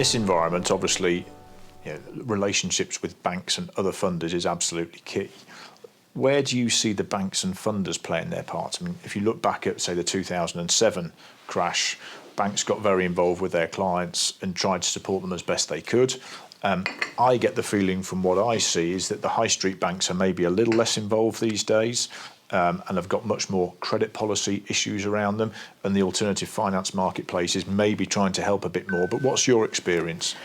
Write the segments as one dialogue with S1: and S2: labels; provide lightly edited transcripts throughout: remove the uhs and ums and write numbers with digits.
S1: this environment, obviously, relationships with banks and other funders is absolutely key. Where do you see the banks and funders playing their part? I mean, if you look back at, say, the 2007 crash, banks got very involved with their clients and tried to support them as best they could. I get the feeling from what I see is that the high street banks are maybe a little less involved these days, and have got much more credit policy issues around them, and the alternative finance marketplace is maybe trying to help a bit more. But what's your experience?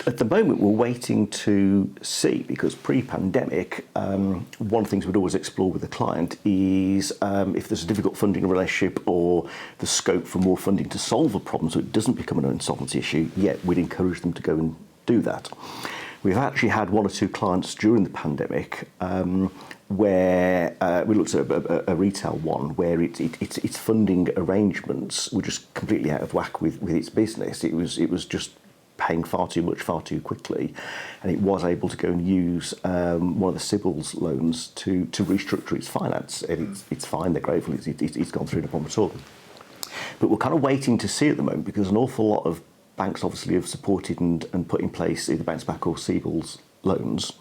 S2: At the moment, we're waiting to see, because pre-pandemic, one of the things we'd always explore with the client is if there's a difficult funding relationship or the scope for more funding to solve a problem so it doesn't become an insolvency issue, yet we'd encourage them to go and do that. We've actually had one or two clients during the pandemic where we looked at a retail one where its funding arrangements were just completely out of whack with its business. It was just paying far too much, far too quickly, and it was able to go and use one of the Sybil's loans to restructure its finance. And it's fine, they're grateful, it's gone through no problem at all. But we're kind of waiting to see at the moment, because an awful lot of banks obviously have supported and put in place either bounce back or Sybil's loans,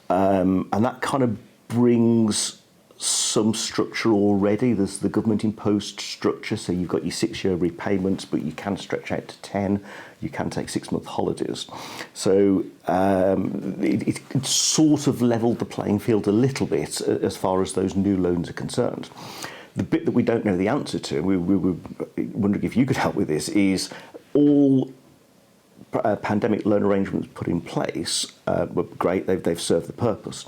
S2: and that kind of brings some structure already. There's the government imposed structure, so you've got your 6-year repayments, but you can stretch out to 10, you can take 6-month holidays. So it sort of leveled the playing field a little bit as far as those new loans are concerned. The bit that we don't know the answer to, we were wondering if you could help with this, is all pandemic loan arrangements put in place were great, they've served the purpose.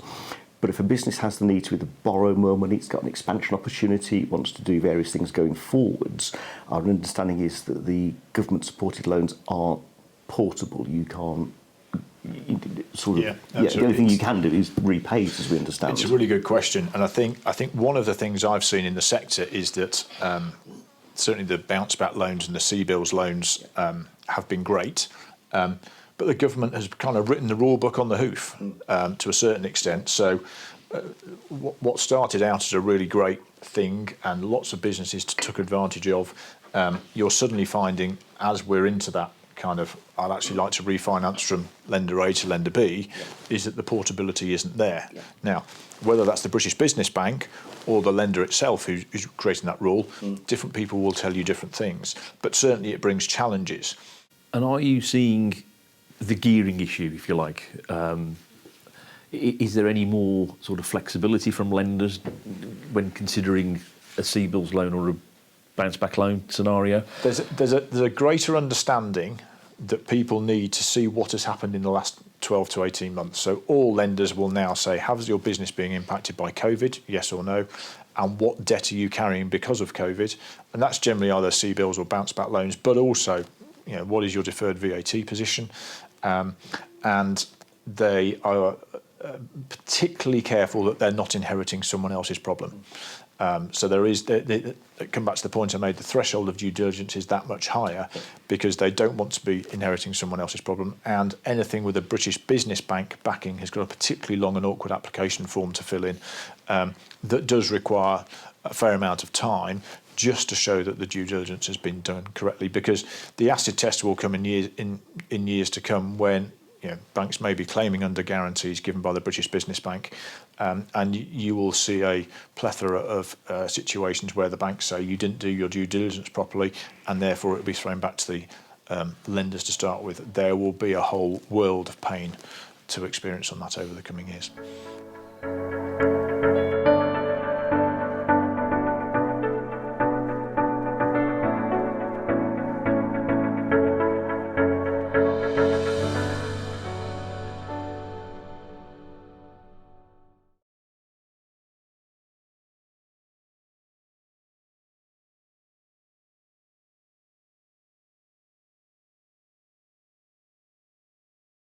S2: But if a business has the need to either borrow more money, it's got an expansion opportunity, it wants to do various things going forwards, our understanding is that the government-supported loans aren't portable. You can't the only thing you can do is repay, as we understand.
S1: It's a really good question, and I think one of the things I've seen in the sector is that certainly the bounce back loans and the CBILS loans have been great. But the government has kind of written the rule book on the hoof to a certain extent. So what started out as a really great thing and lots of businesses took advantage of, you're suddenly finding, as we're into that kind of, I'd actually like to refinance from lender A to lender B, is that the portability isn't there. Yeah. Now, whether that's the British Business Bank or the lender itself who's creating that rule, different people will tell you different things. But certainly it brings challenges.
S3: And are you seeing the gearing issue, if you like? Is there any more sort of flexibility from lenders when considering a CBILS loan or a bounce back loan scenario?
S1: There's a greater understanding that people need to see what has happened in the last 12 to 18 months. So all lenders will now say, has your business being impacted by COVID, yes or no? And what debt are you carrying because of COVID? And that's generally either CBILS or bounce back loans, but also, what is your deferred VAT position? And they are particularly careful that they're not inheriting someone else's problem. So there is, come back to the point I made, the threshold of due diligence is that much higher because they don't want to be inheriting someone else's problem, and anything with a British Business Bank backing has got a particularly long and awkward application form to fill in that does require a fair amount of time just to show that the due diligence has been done correctly, because the acid test will come in years to come when banks may be claiming under guarantees given by the British Business Bank, and you will see a plethora of situations where the banks say you didn't do your due diligence properly, and therefore it will be thrown back to the lenders to start with. There will be a whole world of pain to experience on that over the coming years.